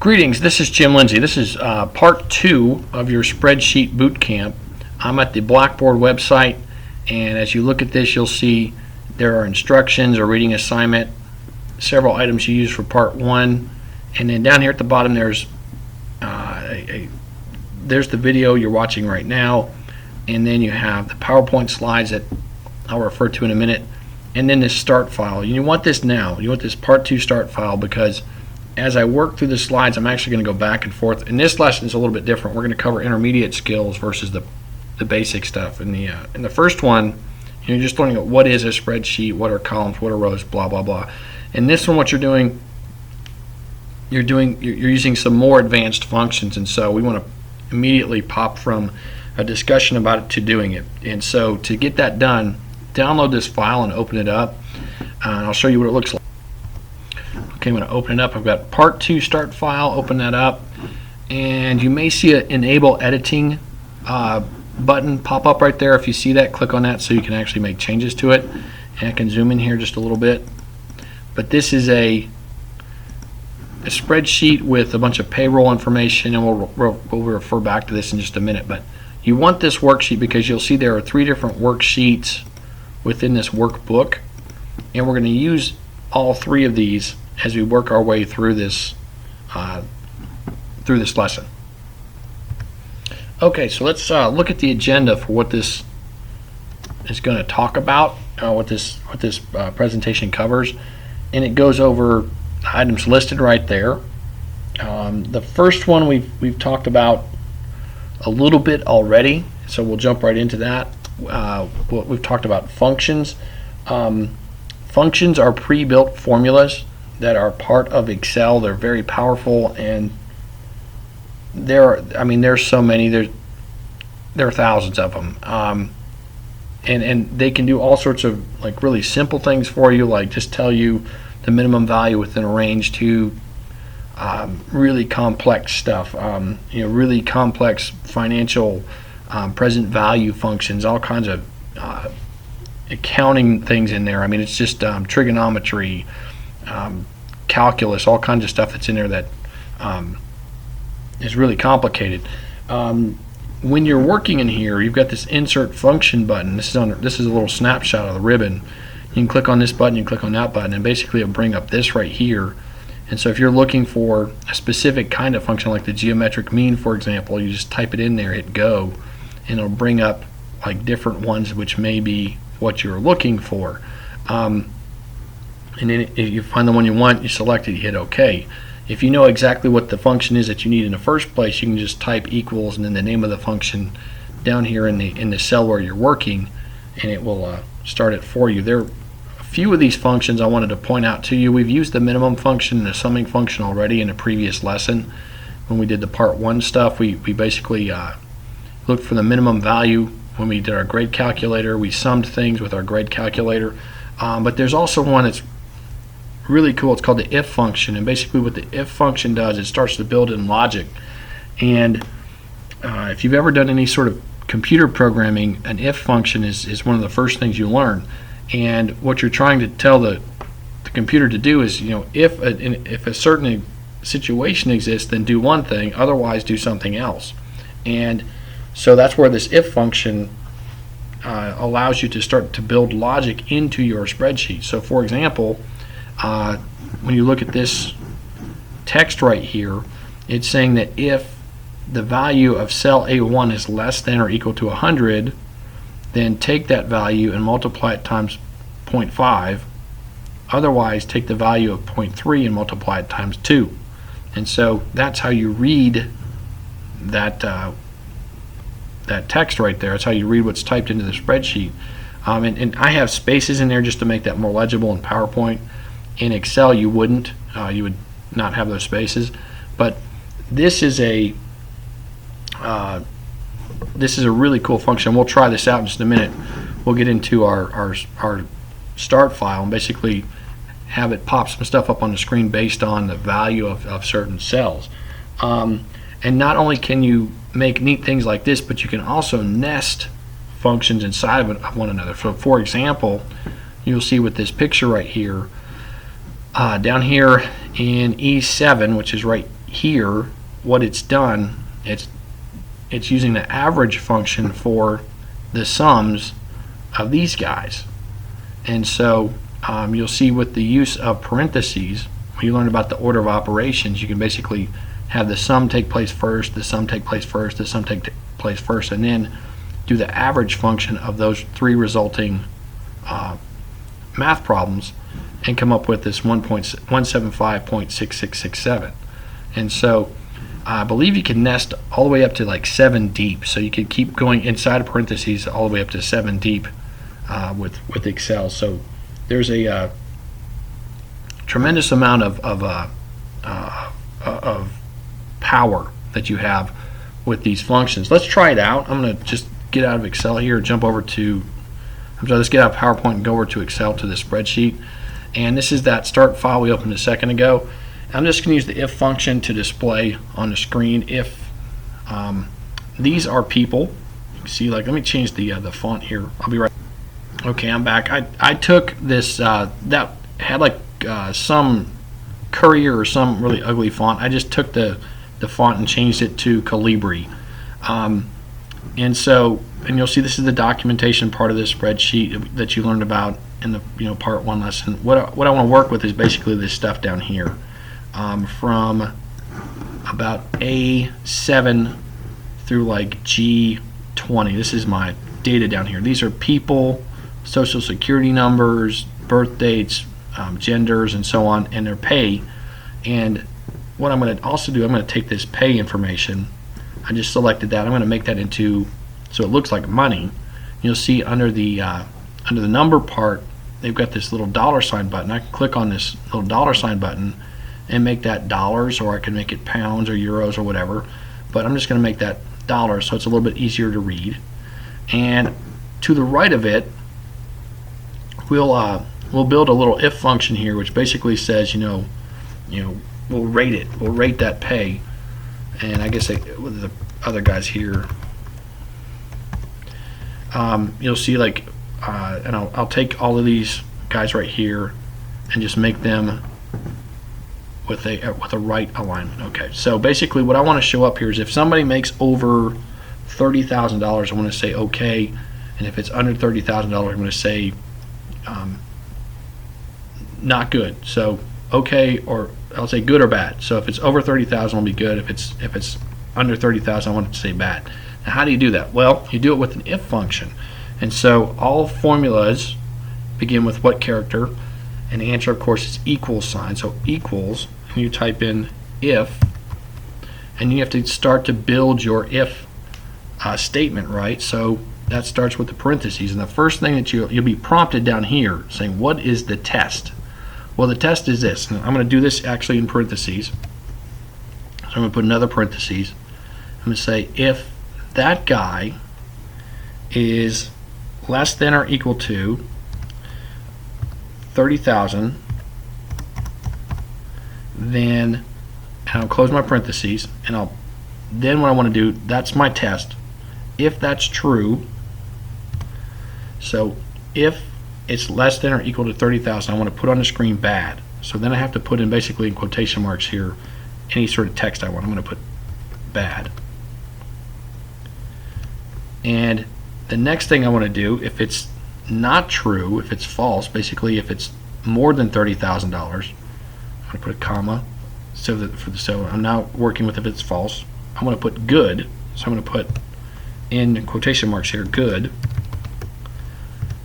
Greetings, this is Jim Lindsay. This is part 2 of your spreadsheet boot camp. I'm at the Blackboard website, and as you look at this, you'll see there are instructions, a reading assignment, several items you use for part 1, and then down here at the bottom there's there's the video you're watching right now, and then you have the PowerPoint slides that I'll refer to in a minute, and then this start file. You want this now. You want this part 2 start file because as I work through the slides, I'm actually going to go back and forth. And this lesson is a little bit different. We're going to cover intermediate skills versus the basic stuff. In the first one, you're just learning what is a spreadsheet, what are columns, what are rows, blah blah blah. In this one, what you're doing, you're using some more advanced functions, and so we want to immediately pop from a discussion about it to doing it. And so to get that done, download this file and open it up, and I'll show you what it looks like. Okay, I'm going to open it up. I've got part 2 start file. Open that up, and you may see an enable editing button pop up right there. If you see that, click on that so you can actually make changes to it. And I can zoom in here just a little bit. But this is a spreadsheet with a bunch of payroll information, and we'll refer back to this in just a minute. But you want this worksheet because you'll see there are 3 different worksheets within this workbook, and we're going to use all 3 of these as we work our way through this lesson. Okay, so let's look at the agenda for what this is going to talk about, what this presentation covers, and it goes over items listed right there. The first one we've talked about a little bit already, so we'll jump right into that. What we've talked about functions. Functions are pre-built formulas that are part of Excel. They're very powerful, and there's so many. There are thousands of them, and they can do all sorts of like really simple things for you, like just tell you the minimum value within a range, to really complex stuff. Really complex financial present value functions, all kinds of accounting things in there. It's just trigonometry, calculus, all kinds of stuff that's in there that is really complicated. When you're working in here, you've got this insert function button. This is a little snapshot of the ribbon. You can click on this button, you can click on that button, and basically it'll bring up this right here. And so if you're looking for a specific kind of function, like the geometric mean, for example, you just type it in there, hit go, and it'll bring up like different ones which may be what you're looking for. And then if you find the one you want, you select it, you hit OK. If you know exactly what the function is that you need in the first place, you can just type equals and then the name of the function down here in the cell where you're working, and it will start it for you. There are a few of these functions I wanted to point out to you. We've used the minimum function and the summing function already in a previous lesson. When we did the part 1 stuff, we basically looked for the minimum value. When we did our grade calculator, we summed things with our grade calculator. But there's also one that's really cool. It's called the if function, and basically what the if function does, it starts to build in logic. And if you've ever done any sort of computer programming, an if function is one of the first things you learn. And what you're trying to tell the computer to do is, if a certain situation exists, then do one thing, otherwise do something else. And so that's where this if function allows you to start to build logic into your spreadsheet. So for example, when you look at this text right here, it's saying that if the value of cell A1 is less than or equal to 100, then take that value and multiply it times 0.5. Otherwise, take the value of 0.3 and multiply it times 2. And so that's how you read that text right there. That's how you read what's typed into the spreadsheet. And I have spaces in there just to make that more legible in PowerPoint. In Excel, you wouldn't. You would not have those spaces. But this is a really cool function. We'll try this out in just a minute. We'll get into our start file and basically have it pop some stuff up on the screen based on the value of certain cells. And not only can you make neat things like this, but you can also nest functions inside of one another. So for example, you'll see with this picture right here, down here in E7, which is right here, what it's done, it's using the average function for the sums of these guys. And so you'll see with the use of parentheses, when you learn about the order of operations, you can basically have the sum take place first, the sum take place first, the sum take place first, and then do the average function of those three resulting math problems and come up with this 175.6667. And so I believe you can nest all the way up to like 7 deep, so you can keep going inside of parentheses all the way up to 7 deep with Excel. So there's a tremendous amount of power that you have with these functions. Let's try it out. I'm going to just get out of Excel here, jump over to, let's get out of PowerPoint and go over to Excel to the spreadsheet. And this is that start file we opened a second ago. I'm just going to use the if function to display on the screen if these are people. You can see, like, let me change the font here. I'll be right. Okay, I'm back. I took this that had like some Courier or some really ugly font. I just took the font and changed it to Calibri. And you'll see this is the documentation part of this spreadsheet that you learned about in the part 1 lesson. What I want to work with is basically this stuff down here, from about A7 through like G20. This is my data down here. These are people, social security numbers, birth dates, genders, and so on, and their pay. And what I'm going to also do, I'm going to take this pay information. I just selected that. I'm going to make that into so it looks like money. You'll see under the number part, they've got this little $sign button. I can click on this little $sign button and make that dollars, or I can make it pounds or euros or whatever. But I'm just going to make that dollars, so it's a little bit easier to read. And to the right of it, we'll build a little if function here, which basically says, we'll rate it. We'll rate that pay. And I guess with the other guys here, you'll see like, and I'll take all of these guys right here and just make them with a right alignment. Okay, so basically what I want to show up here is if somebody makes over $30,000, I want to say okay, and if it's under $30,000, I'm going to say not good. So okay, or I'll say good or bad. So if it's over 30,000, it'll be good. If it's under 30,000, I want it to say bad. Now, how do you do that? Well, you do it with an if function. And so all formulas begin with what character, and the answer, of course, is equals sign. So equals, and you type in if, and you have to start to build your if statement, right? So that starts with the parentheses, and the first thing that you'll be prompted down here saying, what is the test? Well, the test is this. And I'm going to do this actually in parentheses. So I'm going to put another parentheses. I'm going to say if that guy is less than or equal to 30,000, then, and I'll close my parentheses, and then what I want to do, that's my test. If that's true, so if it's less than or equal to 30,000, I want to put on the screen bad. So then I have to put in basically in quotation marks here any sort of text I want. I'm going to put bad. And the next thing I want to do, if it's not true, if it's false, basically if it's more than $30,000, I'm going to put a comma. So I'm now working with if it's false. I'm going to put good. So I'm going to put in quotation marks here, good.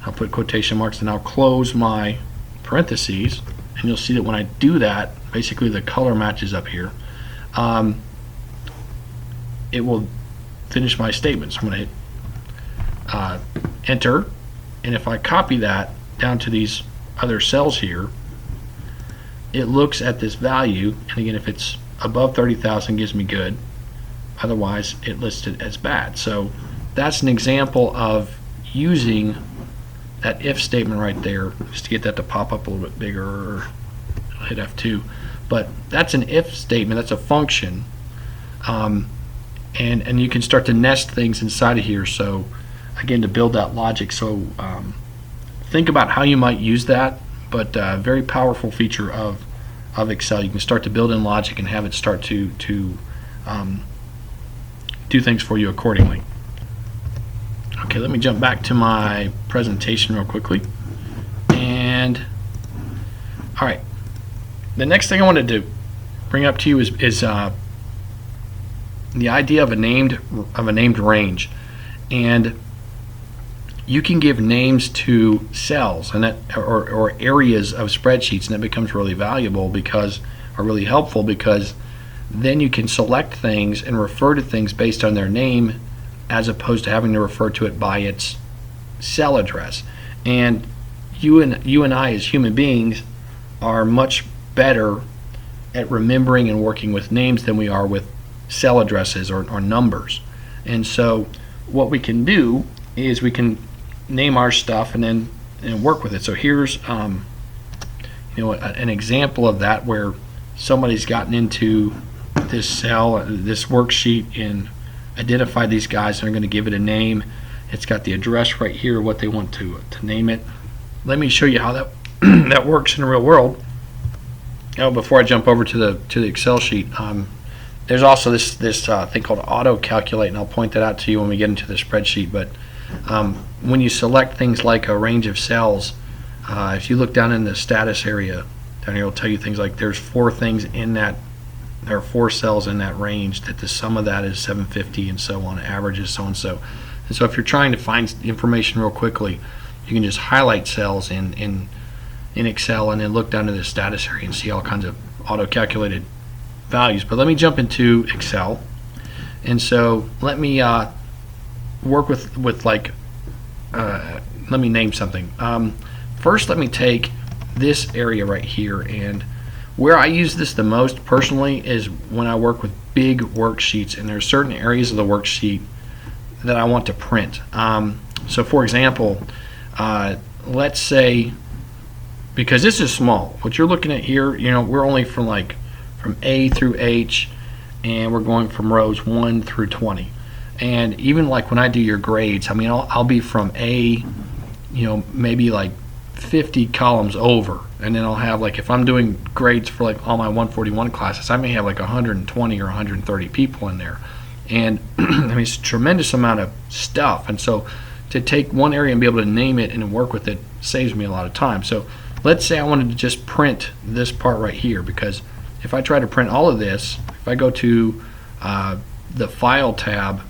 I'll put quotation marks, and I'll close my parentheses, and you'll see that when I do that, basically the color matches up here. It will finish my statement. So I'm going to hit enter, and if I copy that down to these other cells here, it looks at this value, and again, if it's above 30,000, gives me good. Otherwise, it lists it as bad. So that's an example of using that if statement right there, just to get that to pop up a little bit bigger, or I'll hit F2. But that's an if statement, that's a function, and you can start to nest things inside of here. So again, to build that logic. So think about how you might use that, but very powerful feature of of Excel. You can start to build in logic and have it start to do things for you accordingly. Okay, let me jump back to my presentation real quickly. And all right, the next thing I wanted to bring up to you is the idea of a named range. And you can give names to cells and that or areas of spreadsheets, and that becomes really valuable or really helpful, because then you can select things and refer to things based on their name, as opposed to having to refer to it by its cell address. And you and I as human beings are much better at remembering and working with names than we are with cell addresses or numbers. And so what we can do is we can name our stuff and then work with it. So here's an example of that, where somebody's gotten into this cell, this worksheet, and identified these guys, and they're going to give it a name. It's got the address right here, what they want to name it. Let me show you how that that works in the real world. Before I jump over to the Excel sheet, there's also this thing called auto calculate, and I'll point that out to you when we get into the spreadsheet. But when you select things like a range of cells, if you look down in the status area down here, it'll tell you things like there's 4 things in that. There are 4 cells in that range, that the sum of that is 750, and so on. Average is so and so. And so if you're trying to find information real quickly, you can just highlight cells in Excel and then look down to the status area and see all kinds of auto-calculated values. But let me jump into Excel, and so let me work with let me name something. First, let me take this area right here, and where I use this the most personally is when I work with big worksheets, and there are certain areas of the worksheet that I want to print. So for example, let's say, because this is small, what you're looking at here, we're only from A through H, and we're going from rows 1 through 20. And even like when I do your grades, I mean, I'll be from A, maybe like 50 columns over, and then I'll have, like, if I'm doing grades for like all my 141 classes, I may have like 120 or 130 people in there. And I mean, it's a tremendous amount of stuff, and so to take one area and be able to name it and work with it saves me a lot of time. So let's say I wanted to just print this part right here, because if I try to print all of this, if I go to the File tab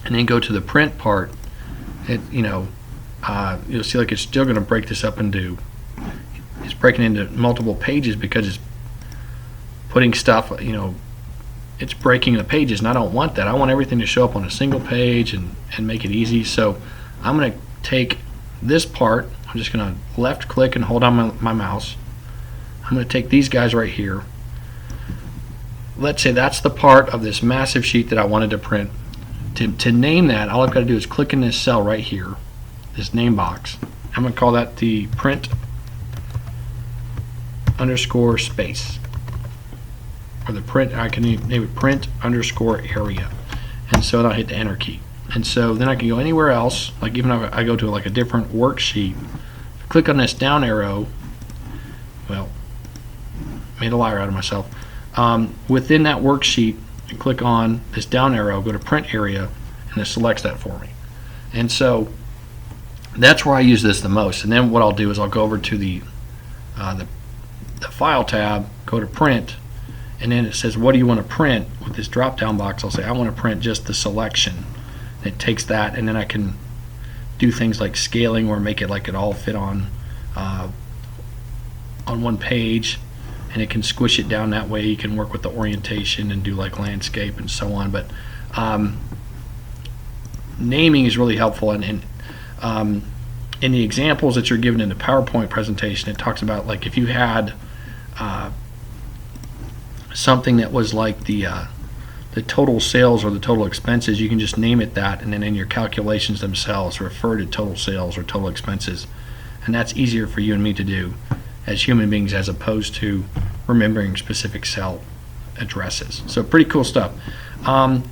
and then go to the Print part, you'll see like it's still going to break this up into, it's breaking into multiple pages, because it's putting stuff, it's breaking the pages, and I don't want that. I want everything to show up on a single page and make it easy. So I'm going to take this part, I'm just going to left click and hold on my mouse. I'm going to take these guys right here. Let's say that's the part of this massive sheet that I wanted to print. To name that, all I've got to do is click in this cell right here, this name box. I'm going to call that the print underscore space, or the print, I can name it print underscore area. And so I'll hit the enter key. And so then I can go anywhere else, like even if I go to like a different worksheet, click on this down arrow, well, made a liar out of myself. Within that worksheet, and click on this down arrow, go to print area, and it selects that for me. And so that's where I use this the most. And then what I'll do is I'll go over to the File tab, go to Print, and then it says, what do you want to print? With this drop down box, I'll say I want to print just the selection. It takes that, and then I can do things like scaling, or make it like it all fit on one page, and it can squish it down that way. You can work with the orientation and do like landscape and so on. But naming is really helpful, and in the examples that you're given in the PowerPoint presentation, it talks about like if you had something that was like the total sales or the total expenses, you can just name it that, and then in your calculations themselves refer to total sales or total expenses. And that's easier for you and me to do as human beings, as opposed to remembering specific cell addresses. So pretty cool stuff.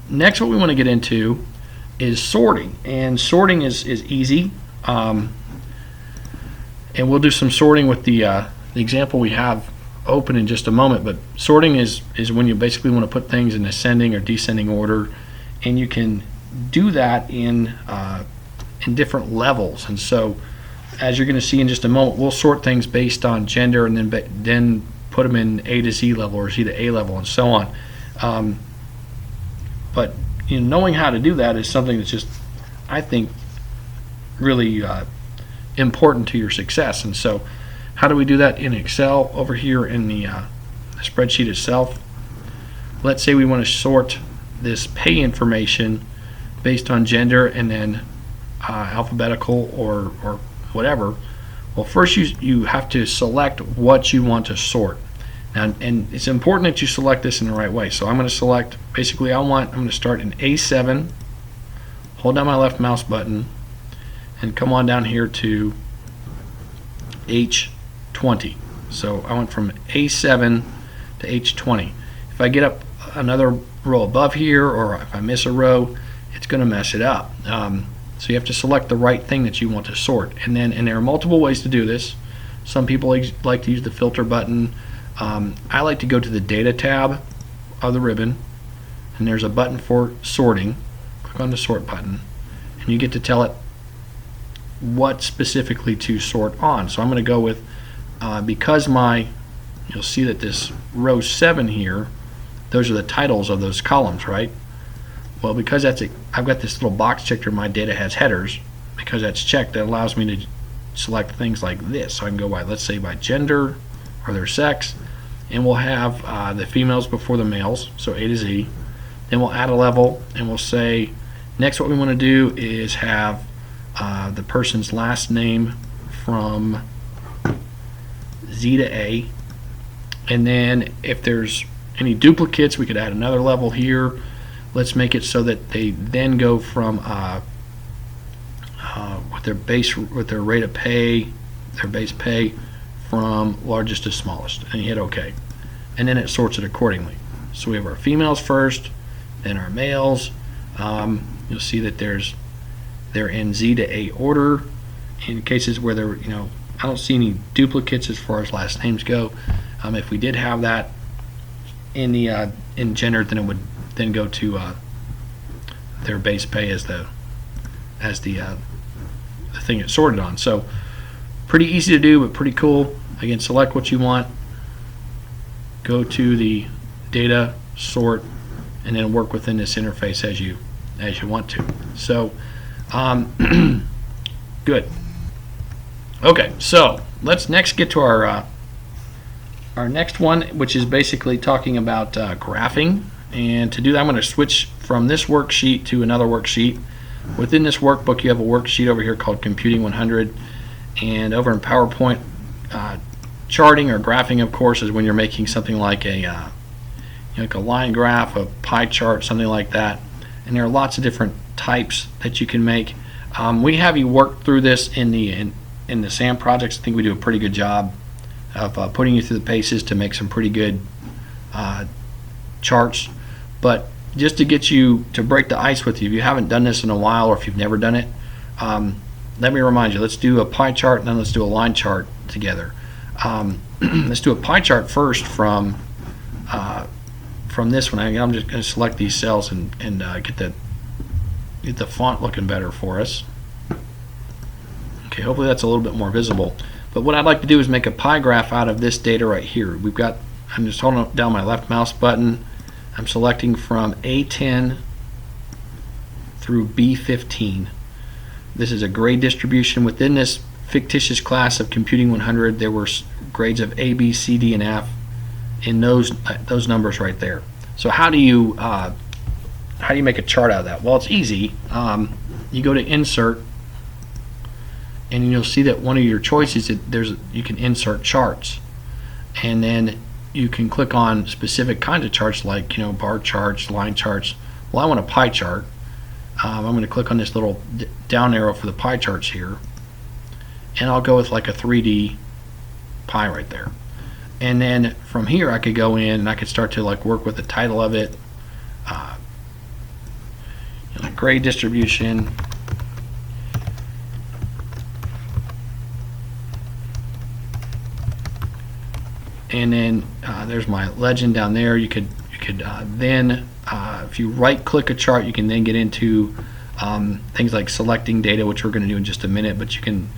Next, what we want to get into is sorting, and sorting is easy. And we'll do some sorting with the example we have open in just a moment, but sorting is when you basically want to put things in ascending or descending order, and you can do that in different levels. And so as you're going to see in just a moment, we'll sort things based on gender and then put them in A to Z level or Z to A level and so on. But knowing how to do that is something that's just, I think, really important to your success. And so how do we do that in Excel? Over here in the spreadsheet itself, let's say we want to sort this pay information based on gender and then alphabetical or whatever. Well, first you have to select what you want to sort. Now, and it's important that you select this in the right way. So I'm going to select, basically I'm going to start in A7, hold down my left mouse button, and come on down here to H20. So I went from A7 to H20. If I get up another row above here, or if I miss a row, it's going to mess it up. So you have to select the right thing that you want to sort. And there are multiple ways to do this. Some people like to use the filter button. I like to go to the data tab of the ribbon, and there's a button for sorting. Click on the sort button, and you get to tell it what specifically to sort on. So I'm going to go with, because you'll see that this row 7 here, those are the titles of those columns, right? Well, because I've got this little box checked where my data has headers. Because that's checked, that allows me to select things like this. So I can go by, let's say, by gender or their sex, and we'll have the females before the males, so A to Z. Then we'll add a level, and we'll say next what we want to do is have the person's last name from Z to A, and then if there's any duplicates, we could add another level here. Let's make it so that they then go from with their rate of pay, their base pay, from largest to smallest, and you hit OK, and then it sorts it accordingly. So we have our females first, then our males. You'll see that they're in Z to A order. In cases where I don't see any duplicates as far as last names go. If we did have that in gender, then it would then go to their base pay as the thing it's sorted on. So pretty easy to do, but pretty cool. Again, select what you want, go to the data, sort, and then work within this interface as you want to. So good. Okay, so let's next get to our next one, which is basically talking about graphing. And to do that, I'm going to switch from this worksheet to another worksheet. Within this workbook, you have a worksheet over here called Computing 100, and over in PowerPoint, charting or graphing, of course, is when you're making something like a line graph, a pie chart, something like that. And there are lots of different types that you can make. We have you work through this in the SAM projects. I think we do a pretty good job of putting you through the paces to make some pretty good charts. But just to get you to break the ice with you, if you haven't done this in a while or if you've never done it, let me remind you, let's do a pie chart and then let's do a line chart together. Let's do a pie chart first from this one. I'm just going to select these cells and get the font looking better for us. Okay, hopefully that's a little bit more visible. But what I'd like to do is make a pie graph out of this data right here. I'm just holding down my left mouse button. I'm selecting from A10 through B15. This is a grade distribution. Within this fictitious class of Computing 100, there were grades of A, B, C, D, and F in those numbers right there. So how do you make a chart out of that? Well, it's easy. You go to Insert, and you'll see that one of your choices you can insert charts, and then you can click on specific kinds of charts like bar charts, line charts. Well, I want a pie chart. I'm going to click on this little down arrow for the pie charts here, and I'll go with like a 3D pie right there. And then from here I could go in and I could start to work with the title of it, grade distribution, and then there's my legend down there. You could then if you right click a chart, you can then get into things like selecting data, which we're going to do in just a minute, but you can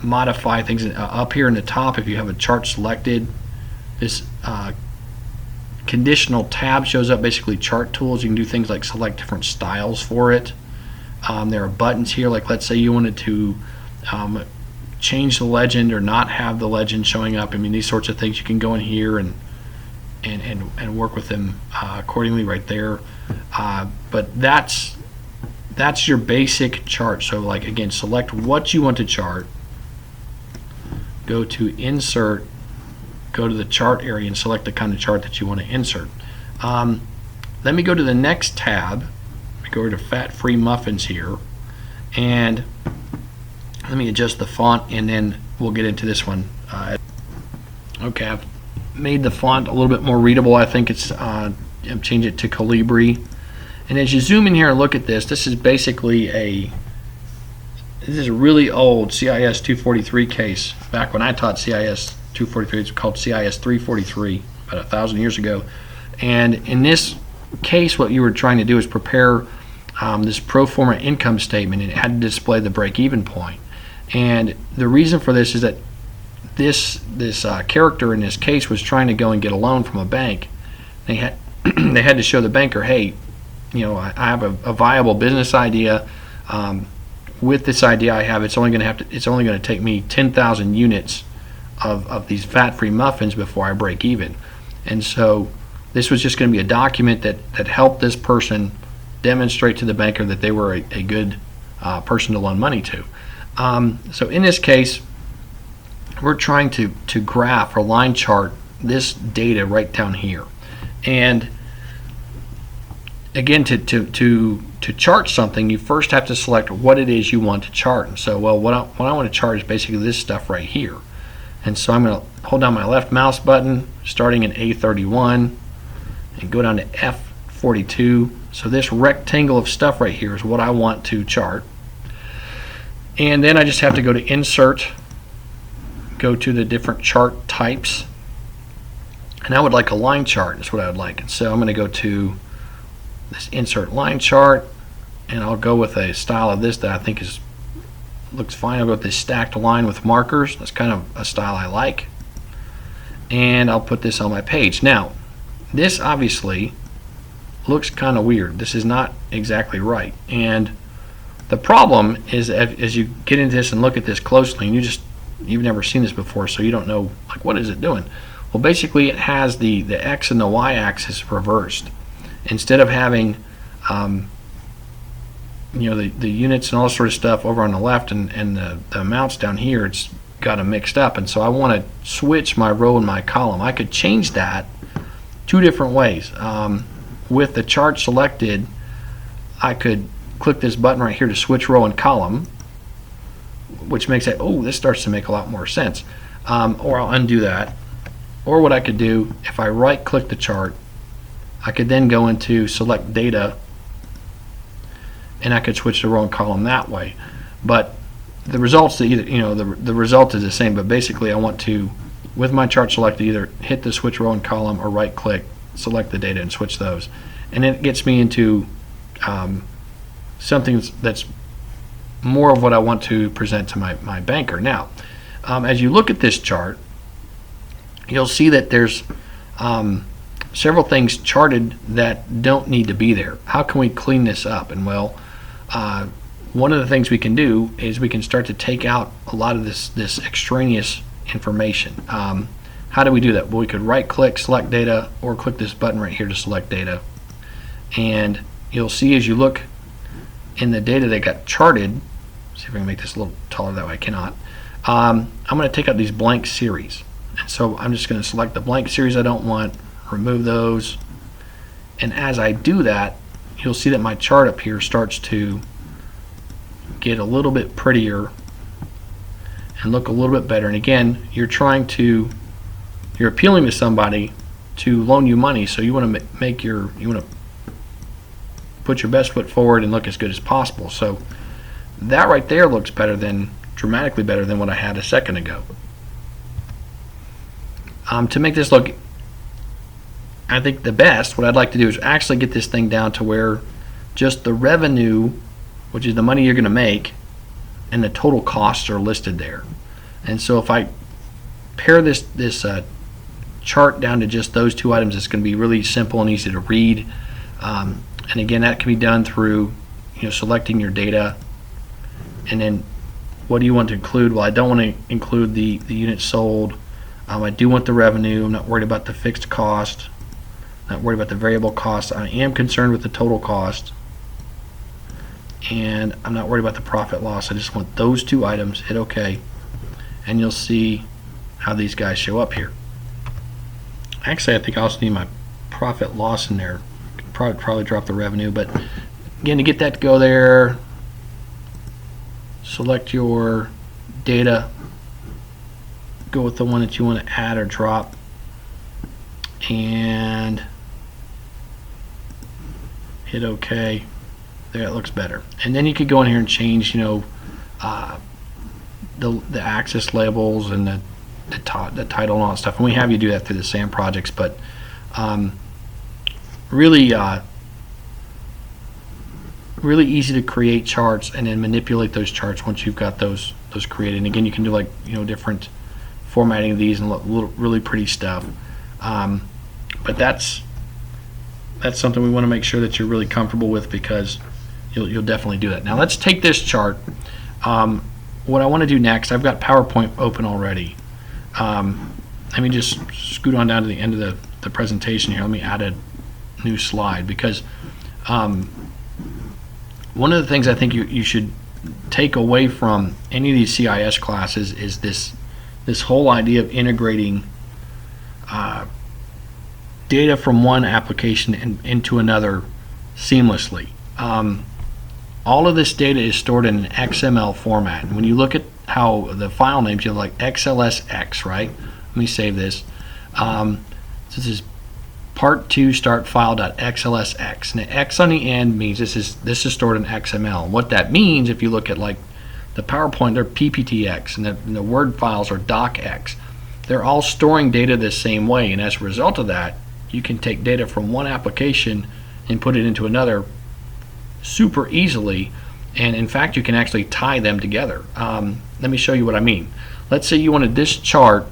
modify things up here in the top. If you have a chart selected, this conditional tab shows up, basically chart tools. You can do things like select different styles for it. There are buttons here, like let's say you wanted to change the legend or not have the legend showing up. I mean, these sorts of things, you can go in here and work with them accordingly right there. But that's your basic chart. So like, again, select what you want to chart, go to insert, go to the chart area and select the kind of chart that you want to insert. Let me go to the next tab. Let me go to fat-free muffins here, and let me adjust the font, and then we'll get into this one. Okay, I've made the font a little bit more readable. I think it's I've changed it to Calibri. And as you zoom in here and look at this, this is basically this is a really old CIS 243 case. Back when I taught CIS 243, it's called CIS 343, about 1,000 years ago. And in this case, what you were trying to do is prepare this pro forma income statement, and it had to display the break-even point. And the reason for this is that this character in this case was trying to go and get a loan from a bank. They had they had to show the banker, hey, you know, I have a viable business idea. With this idea I have, it's only going to take me 10,000 units of these fat-free muffins before I break even. And so this was just going to be a document that helped this person demonstrate to the banker that they were a good person to loan money to. So in this case, we're trying to graph or line chart this data right down here. And again, to chart something, you first have to select what it is you want to chart. And so, well, what I want to chart is basically this stuff right here. And so I'm going to hold down my left mouse button, starting in A31, and go down to F42. So this rectangle of stuff right here is what I want to chart. And then I just have to go to Insert, go to the different chart types, and I would like a line chart. That's what I would like. And so I'm going to go to this Insert Line Chart, and I'll go with a style of this that I think looks fine. I'll go with this stacked line with markers. That's kind of a style I like. And I'll put this on my page. Now, this obviously looks kind of weird. This is not exactly right. And the problem is, as you get into this and look at this closely, and you've never seen this before, so you don't know, like, what is it doing? Well, basically it has the X and the Y axis reversed. Instead of having you know, the units and all this sort of stuff over on the left and the amounts down here, it's got them mixed up. And so I want to switch my row and my column. I could change that two different ways. With the chart selected, I could click this button right here to switch row and column, which makes it, oh, this starts to make a lot more sense. Or I'll undo that. Or what I could do, if I right click the chart, I could then go into select data, and I could switch the row and column that way. But the results, the result is the same, but basically I want to, with my chart selected, either hit the switch row and column or right click, select the data and switch those. And then it gets me into something that's more of what I want to present to my banker. Now, as you look at this chart, you'll see that there's several things charted that don't need to be there. How can we clean this up? And well, one of the things we can do is we can start to take out a lot of this extraneous information. How do we do that? Well, we could right click, select data, or click this button right here to select data. And you'll see as you look in the data that got charted, see if I can make this a little taller, that way I cannot. I'm going to take out these blank series. And so I'm just going to select the blank series I don't want, remove those, and as I do that, you'll see that my chart up here starts to get a little bit prettier and look a little bit better. And again, you're appealing to somebody to loan you money, so you want to put your best foot forward and look as good as possible. So that right there looks dramatically better than what I had a second ago. To make this look, I think the best, what I'd like to do is actually get this thing down to where just the revenue, which is the money you're going to make, and the total costs are listed there. And so if I pare this chart down to just those two items, it's going to be really simple and easy to read. And again, that can be done through selecting your data, and then what do you want to include? Well, I don't want to include the units sold. I do want the revenue. I'm not worried about the fixed cost. Not worried about the variable cost. I am concerned with the total cost, and I'm not worried about the profit loss. I just want those two items. Hit OK, and you'll see how these guys show up here. Actually, I think I also need my profit loss in there. Probably drop the revenue, but again, to get that to go there, select your data, go with the one that you want to add or drop, and hit OK. There, it looks better. And then you could go in here and change, the axis labels and the title and all that stuff. And we have you do that through the SAM projects, but really easy to create charts and then manipulate those charts once you've got those created. And again, you can do different formatting of these and really pretty stuff. But that's something we want to make sure that you're really comfortable with, because you'll definitely do that. Now let's take this chart. What I want to do next, I've got PowerPoint open already. Let me just scoot on down to the end of the presentation here. Let me add a new slide, because one of the things I think you should take away from any of these CIS classes is this whole idea of integrating data from one application into another seamlessly. All of this data is stored in an XML format. And when you look at how the file names, you have like XLSX, right? Let me save this. This is Part2 start file.xlsx. And the X on the end means this is stored in XML. And what that means, if you look at like the PowerPoint, they're PPTX, and the Word files are DocX. They're all storing data the same way, and as a result of that, you can take data from one application and put it into another super easily, and in fact you can actually tie them together. Let me show you what I mean. Let's say you wanted this chart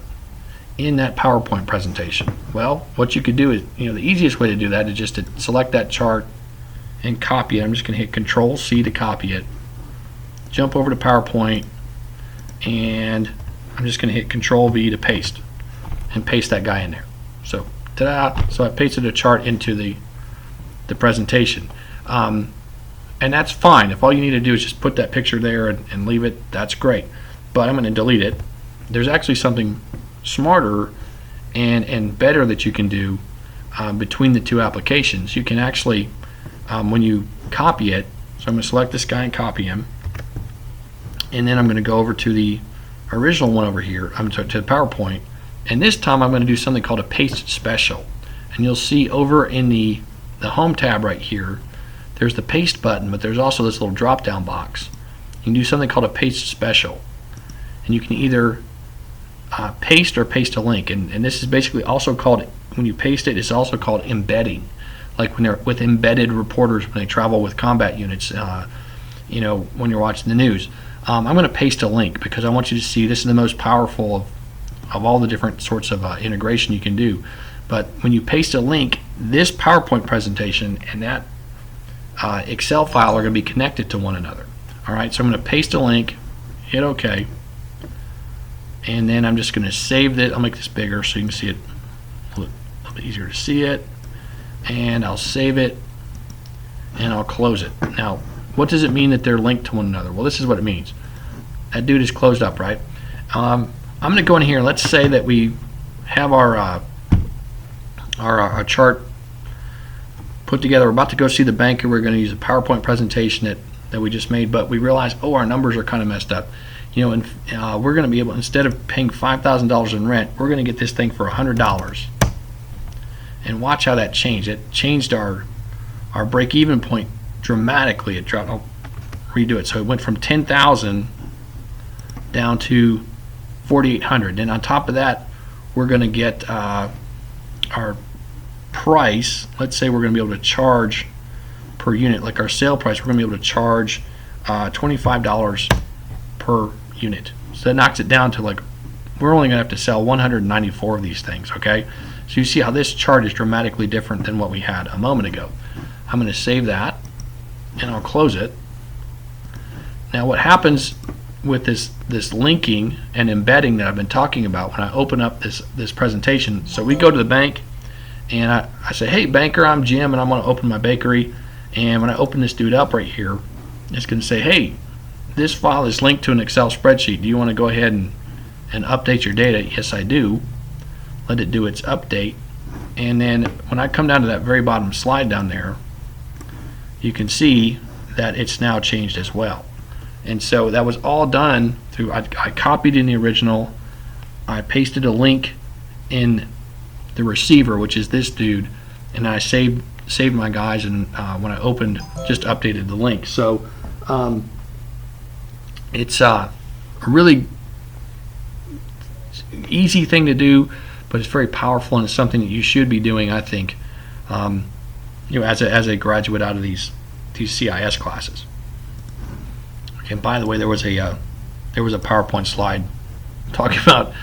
in that PowerPoint presentation. Well, what you could do is, the easiest way to do that is just to select that chart and copy it. I'm just going to hit Control-C to copy it, jump over to PowerPoint, and I'm just going to hit Control-V to paste, and paste that guy in there. So, ta-da! So I pasted a chart into the presentation. And that's fine. If all you need to do is just put that picture there and leave it, that's great. But I'm going to delete it. There's actually something smarter and better that you can do between the two applications. You can actually, when you copy it, so I'm going to select this guy and copy him, and then I'm going to go over to the original one over here, to the PowerPoint, and this time I'm going to do something called a paste special. And you'll see over in the home tab right here, there's the paste button, but there's also this little drop down box. You can do something called a paste special, and you can either paste or paste a link, and this is basically also called, when you paste it, it's also called embedding, like when they're with embedded reporters when they travel with combat units, when you're watching the news. I'm going to paste a link because I want you to see this is the most powerful of all the different sorts of integration you can do. But when you paste a link, this PowerPoint presentation and that Excel file are going to be connected to one another. Alright, so I'm going to paste a link, hit OK, and then I'm just going to save it. I'll make this bigger so you can see it a little bit easier to see it, and I'll save it and I'll close it. Now, what does it mean that they're linked to one another? Well, this is what it means. That dude is closed up, right? I'm going to go in here. Let's say that we have our chart put together. We're about to go see the banker. We're going to use a PowerPoint presentation that we just made, but we realize, oh, our numbers are kind of messed up. And we're going to be able, instead of paying $5,000 in rent, we're going to get this thing for $100. And watch how that changed. It changed our break-even point dramatically. It dropped. I'll redo it. So it went from 10,000 down to 4,800. And on top of that, we're going to get our price. Let's say we're going to be able to charge per unit, like our sale price, we're going to be able to charge $25 per unit. So that knocks it down to, like, we're only going to have to sell 194 of these things, okay? So you see how this chart is dramatically different than what we had a moment ago. I'm going to save that, and I'll close it. Now what happens with this linking and embedding that I've been talking about when I open up this presentation, so we go to the bank, and I say, hey banker, I'm Jim, and I'm going to open my bakery. And when I open this dude up right here, it's going to say, hey, this file is linked to an Excel spreadsheet. Do you want to go ahead and update your data? Yes, I do. Let it do its update. And then when I come down to that very bottom slide down there, you can see that it's now changed as well. And so that was all done through, I copied in the original, I pasted a link in the receiver, which is this dude, and I saved my guys, and when I opened, just updated the link. So it's a really easy thing to do, but it's very powerful, and it's something that you should be doing, I think, as a graduate out of these CIS classes. And by the way, there was a PowerPoint slide talking about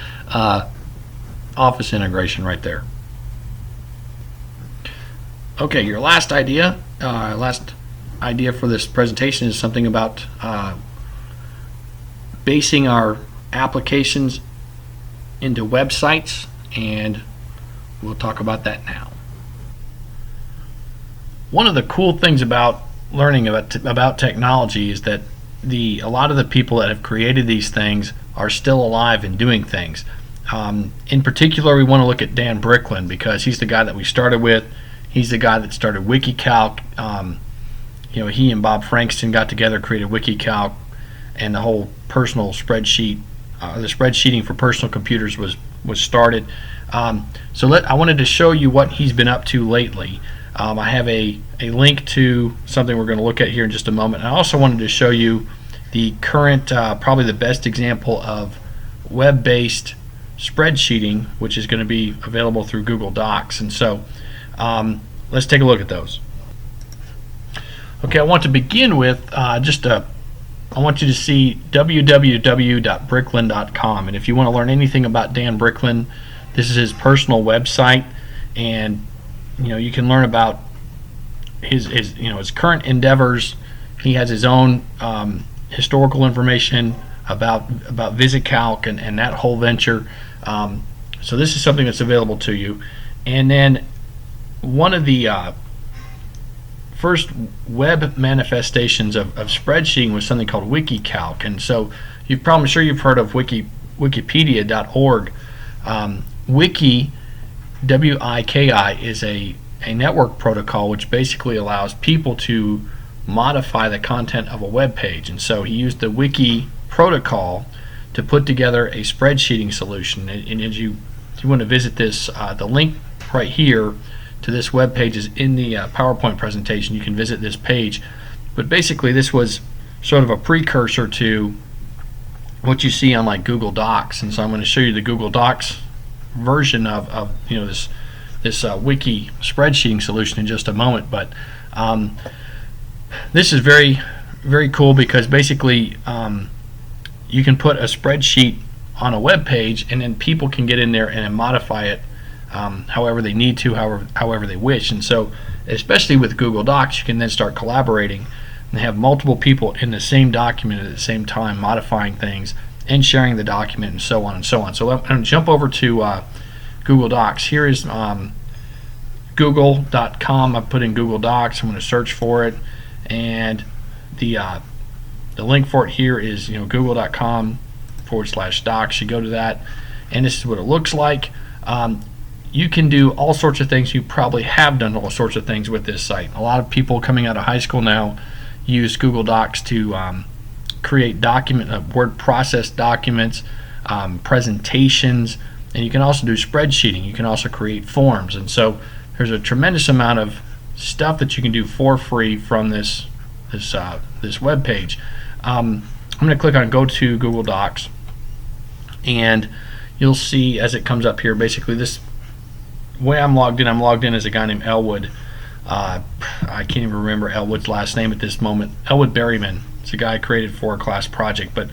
Office integration right there. Okay, your last idea for this presentation is something about basing our applications into websites, and we'll talk about that now. One of the cool things about learning about technology is that a lot of the people that have created these things are still alive and doing things. In particular, we want to look at Dan Bricklin, because he's the guy that we started with. He's the guy that started WikiCalc. He and Bob Frankston got together, created WikiCalc, and the whole personal spreadsheet, the spreadsheeting for personal computers was started. I wanted to show you what he's been up to lately. I have a link to something we're going to look at here in just a moment. I also wanted to show you the current, probably the best example of web-based spreadsheeting, which is going to be available through Google Docs. And so let's take a look at those. Okay, I want to begin with I want you to see www.bricklin.com, and if you want to learn anything about Dan Bricklin, this is his personal website, and you can learn about his current endeavors. He has his own historical information about VisiCalc and that whole venture. So this is something that's available to you. And then one of the first web manifestations of spreadsheeting was something called WikiCalc. And so I'm sure you've heard of Wikipedia.org. Wiki, W-I-K-I, is a network protocol which basically allows people to modify the content of a web page. And so he used the Wiki protocol to put together a spreadsheeting solution. And if you want to visit this, the link right here to this web page is in the PowerPoint presentation. You can visit this page. But basically this was sort of a precursor to what you see on like Google Docs. And so I'm going to show you the Google Docs version of this Wiki spreadsheeting solution in just a moment. But this is very, very cool, because basically you can put a spreadsheet on a web page, and then people can get in there and modify it however they need to, however they wish. And so especially with Google Docs, you can then start collaborating and have multiple people in the same document at the same time modifying things and sharing the document, and so on and so on. So I'm going to jump over to Google Docs. Here is google.com. I put in Google Docs. I'm going to search for it, and the link for it here is google.com/docs. You go to that, and this is what it looks like. You can do all sorts of things. You probably have done all sorts of things with this site. A lot of people coming out of high school now use Google Docs to create word process documents, presentations, and you can also do spreadsheeting. You can also create forms. And so there's a tremendous amount of stuff that you can do for free from this web page. I'm going to click on Go to Google Docs, and you'll see as it comes up here, basically this way I'm logged in as a guy named Elwood. I can't even remember Elwood's last name at this moment. Elwood Berryman. It's a guy I created for a class project, but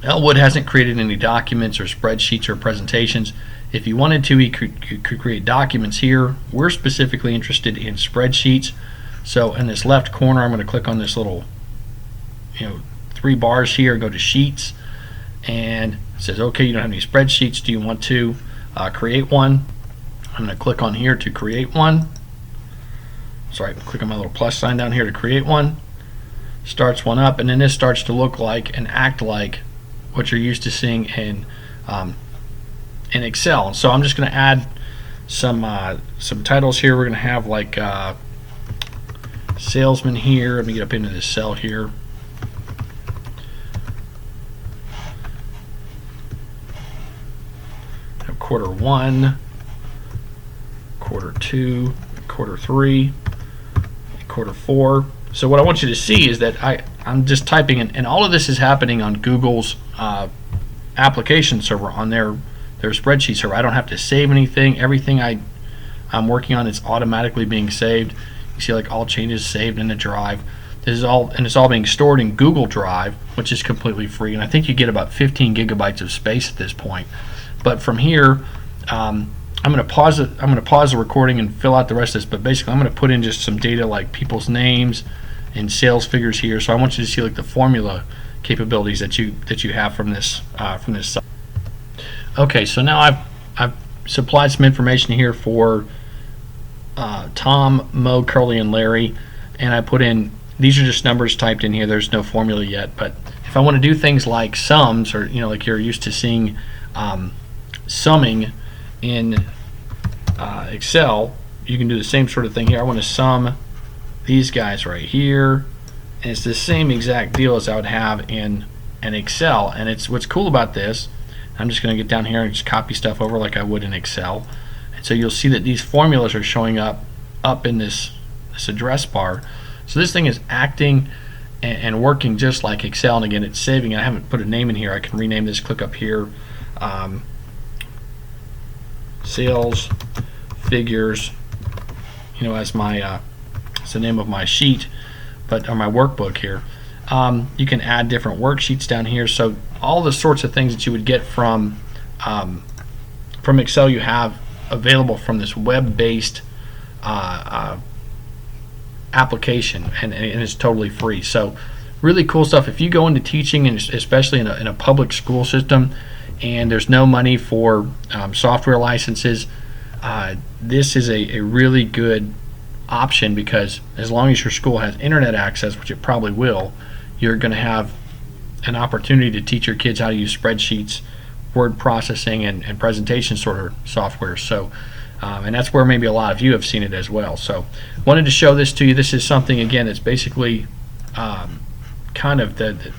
Elwood hasn't created any documents or spreadsheets or presentations. If he wanted to, he could create documents here. We're specifically interested in spreadsheets. So in this left corner, I'm going to click on this little, 3 bars here, go to Sheets, and it says, okay, you don't have any spreadsheets. Do you want to create one? I'm going to click on here to create one. Sorry, click on my little plus sign down here to create one. Starts one up, and then this starts to look like and act like what you're used to seeing in Excel. So I'm just going to add some titles here. We're going to have like salesman here. Let me get up into this cell here. Have quarter 1, quarter 2, quarter 3, quarter 4. So what I want you to see is that I'm just typing in, and all of this is happening on Google's application server, on their spreadsheet server. I don't have to save anything. Everything I'm working on is automatically being saved. You see, like, all changes saved in the drive. This is all, and it's all being stored in Google Drive, which is completely free. And I think you get about 15 gigabytes of space at this point. But from here, I'm going to pause it. I'm going to pause the recording and fill out the rest of this. But basically, I'm going to put in just some data like people's names and sales figures here. So I want you to see like the formula capabilities that you have from this site. Okay, so now I've supplied some information here for Tom, Mo, Curly, and Larry, and I put in, these are just numbers typed in here. There's no formula yet, but if I want to do things like sums, or like you're used to seeing summing in Excel, you can do the same sort of thing here. I want to sum these guys right here, and it's the same exact deal as I would have in an Excel. And it's what's cool about this, I'm just going to get down here and just copy stuff over like I would in Excel. And so you'll see that these formulas are showing up in this address bar. So this thing is acting and working just like Excel. And again, it's saving. I haven't put a name in here. I can rename this. Click up here. Sales figures, as my it's the name of my sheet, but on my workbook here. You can add different worksheets down here. So all the sorts of things that you would get from Excel, you have available from this web-based application, and it's totally free. So really cool stuff. If you go into teaching, and especially in a public school system, and there's no money for software licenses, this is a really good option, because as long as your school has internet access, which it probably will, you're going to have an opportunity to teach your kids how to use spreadsheets, word processing, and presentation sort of software. So and that's where maybe a lot of you have seen it as well. So wanted to show this to you. This is something, again, that's basically kind of the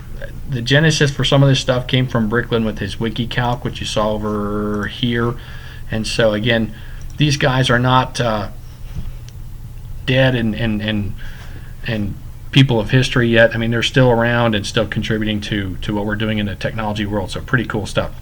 genesis for some of this stuff came from Bricklin with his WikiCalc, which you saw over here. And so again, these guys are not dead and people of history yet. I mean, they're still around and still contributing to what we're doing in the technology world. So pretty cool stuff.